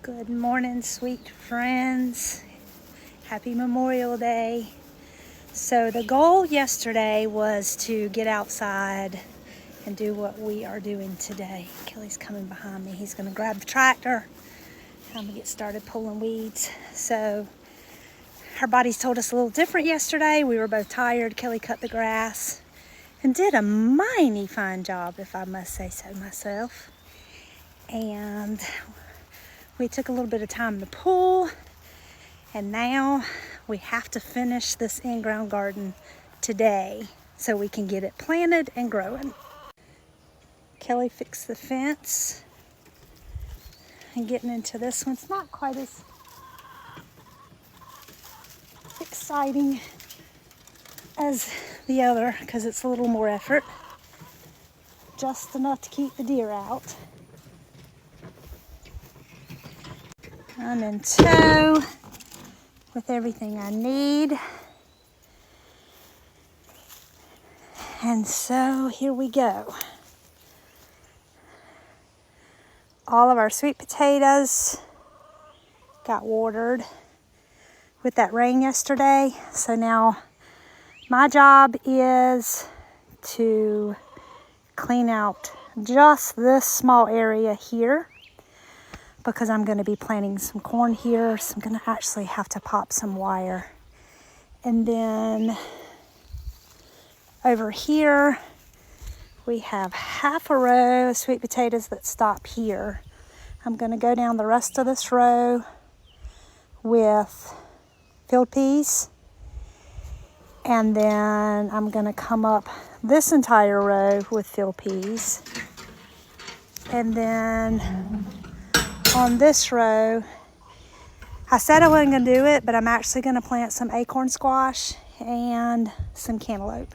Good morning, sweet friends. Happy Memorial Day. So the goal yesterday was to get outside and do what we are doing today. Kelly's coming behind me. He's going to grab the tractor. I'm going to get started pulling weeds. So our bodies told us a little different yesterday. We were both tired. Kelly cut the grass and did a mighty fine job, if I must say so myself. And we took a little bit of time in the pool, and now we have to finish this in-ground garden today so we can get it planted and growing. Kelly fixed the fence and getting into this one. It's not quite as exciting as the other because it's a little more effort. Just enough to keep the deer out. I'm in tow with everything I need. And so here we go. All of our sweet potatoes got watered with that rain yesterday. So now my job is to clean out just this small area here, because I'm going to be planting some corn here, so I'm going to actually have to pop some wire. And then over here, we have half a row of sweet potatoes that stop here. I'm going to go down the rest of this row with field peas. And then I'm going to come up this entire row with field peas. And then on this row, I said I wasn't going to do it, but I'm actually going to plant some acorn squash and some cantaloupe.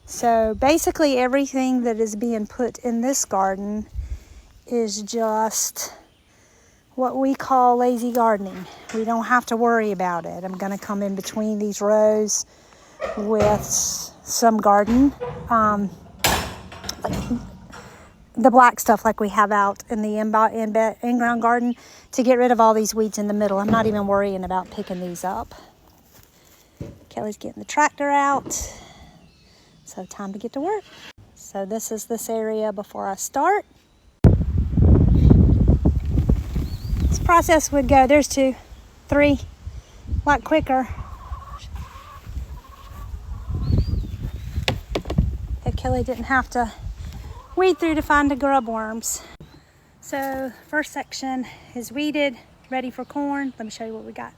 So basically everything that is being put in this garden is just what we call lazy gardening. We don't have to worry about it. I'm going to come in between these rows with some garden, the black stuff like we have out in the in-ground garden, to get rid of all these weeds in the middle. I'm not even worrying about picking these up. Kelly's getting the tractor out. So time to get to work. So this is this area before I start. This process would go, there's 2, 3, a lot quicker if Kelly didn't have to weed through to find the grub worms. So first section is weeded, ready for corn. Let me show you what we got.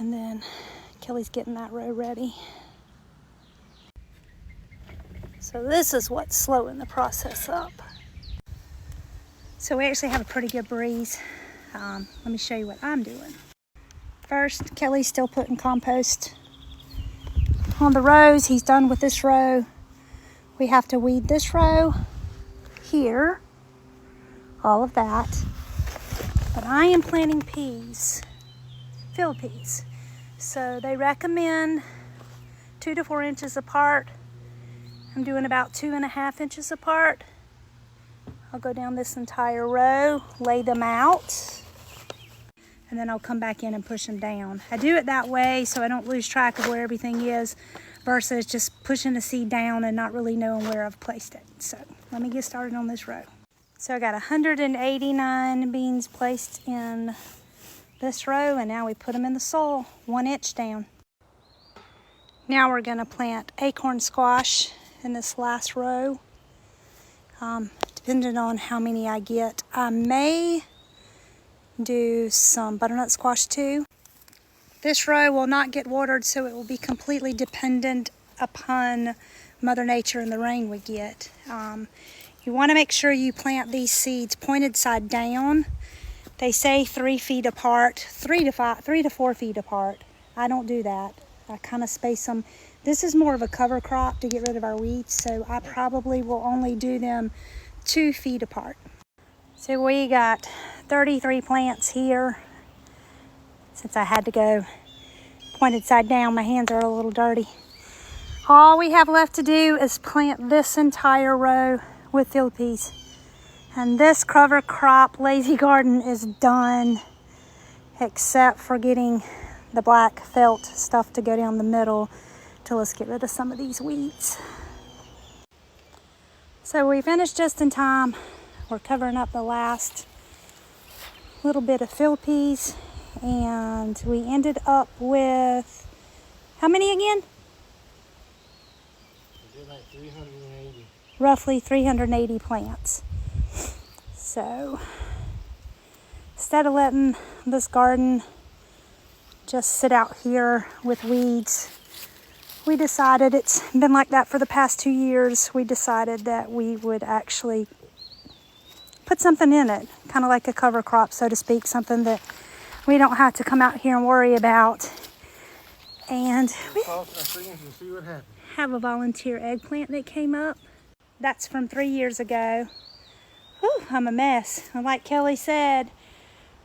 And then Kelly's getting that row ready. So this is what's slowing the process up. So we actually have a pretty good breeze. Let me show you what I'm doing. First, Kelly's still putting compost on the rows. He's done with this row. We have to weed this row here, all of that. But I am planting peas, field peas. So they recommend 2 to 4 inches apart. I'm doing about 2.5 inches apart. I'll go down this entire row, lay them out, and then I'll come back in and push them down. I do it that way so I don't lose track of where everything is, versus just pushing the seed down and not really knowing where I've placed it. So let me get started on this row. So I got 189 beans placed in this row, and now we put them in the soil 1 inch down. Now we're going to plant acorn squash in this last row. Depending on how many I get, I may do some butternut squash too. This row will not get watered, so it will be completely dependent upon Mother Nature and the rain we get. You want to make sure you plant these seeds pointed side down. They say 3 feet apart, 3 to 4 feet apart. I don't do that. I kind of space them. This is more of a cover crop to get rid of our weeds, so I probably will only do them 2 feet apart. So we got 33 plants here. Since I had to go pointed side down, my hands are a little dirty. All we have left to do is plant this entire row with field peas. And this cover crop lazy garden is done, except for getting the black felt stuff to go down the middle to let's get rid of some of these weeds. So we finished just in time. We're covering up the last little bit of field peas, and we ended up with, how many again? Like 380. Roughly 380 plants. So instead of letting this garden just sit out here with weeds, we decided, it's been like that for the past 2 years, we decided that we would actually put something in it, kind of like a cover crop, so to speak, something that we don't have to come out here and worry about. And we have a volunteer eggplant that came up. That's from 3 years ago. Whew, I'm a mess. And like Kelly said,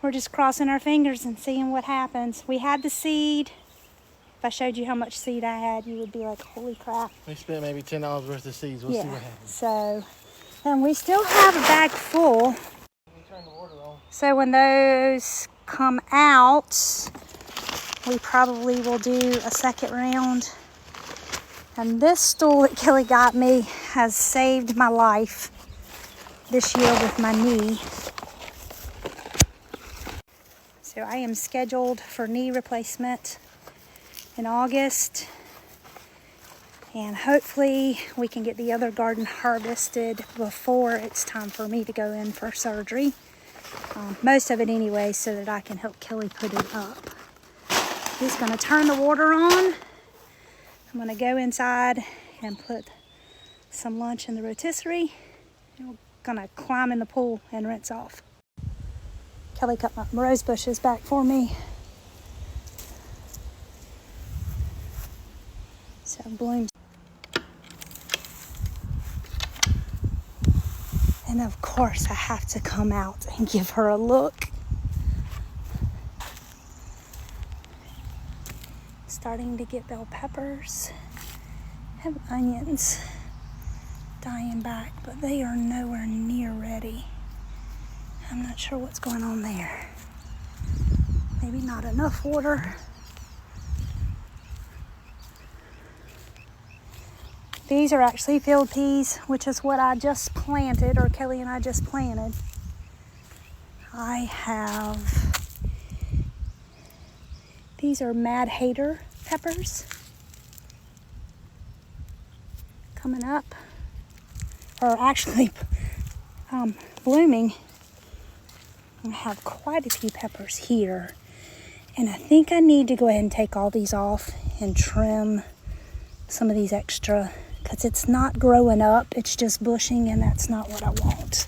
we're just crossing our fingers and seeing what happens. We had the seed. If I showed you how much seed I had, you would be like, holy crap. We spent maybe $10 worth of seeds. We'll see what happens. So, and we still have a bag full. Turn the water on. So when those come out, we probably will do a second round. And this stool that Kelly got me has saved my life this year with my knee. So I am scheduled for knee replacement in August. And hopefully we can get the other garden harvested before it's time for me to go in for surgery. Most of it anyway, so that I can help Kelly put it up. He's going to turn the water on. I'm going to go inside and put some lunch in the rotisserie. And we're going to climb in the pool and rinse off. Kelly cut my rose bushes back for me. So blooms. And of course I have to come out and give her a look. Starting to get bell peppers. Have onions dying back, but they are nowhere near ready. I'm not sure what's going on there. Maybe not enough water. These are actually field peas, which is what I just planted, or Kelly and I just planted. I have, these are Mad Hater peppers coming up, or actually blooming. I have quite a few peppers here, and I think I need to go ahead and take all these off and trim some of these extra, because it's not growing up, it's just bushing, and that's not what I want.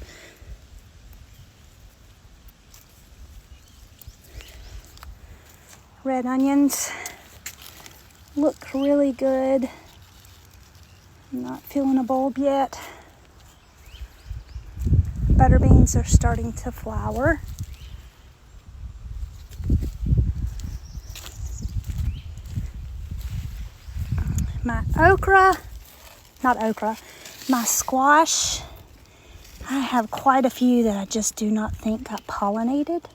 Red onions look really good. I'm not feeling a bulb yet. Butter beans are starting to flower. My my squash, I have quite a few that I just do not think got pollinated,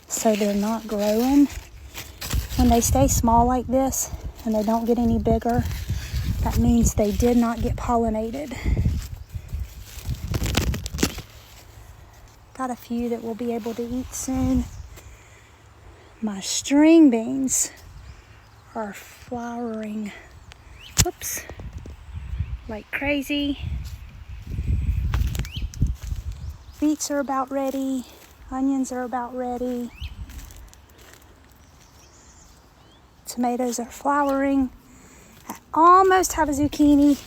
so they're not growing. When they stay small like this and they don't get any bigger, that means they did not get pollinated. Got a few that we'll be able to eat soon. My string beans are flowering, whoops, like crazy. Beets are about ready. Onions are about ready. Tomatoes are flowering. I almost have a zucchini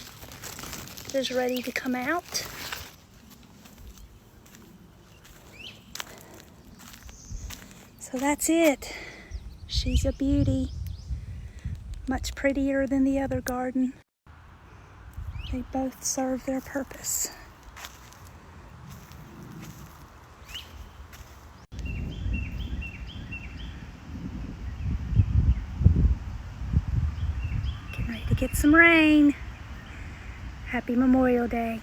that is ready to come out. So that's it. She's a beauty. Much prettier than the other garden. They both serve their purpose. Getting ready to get some rain. Happy Memorial Day.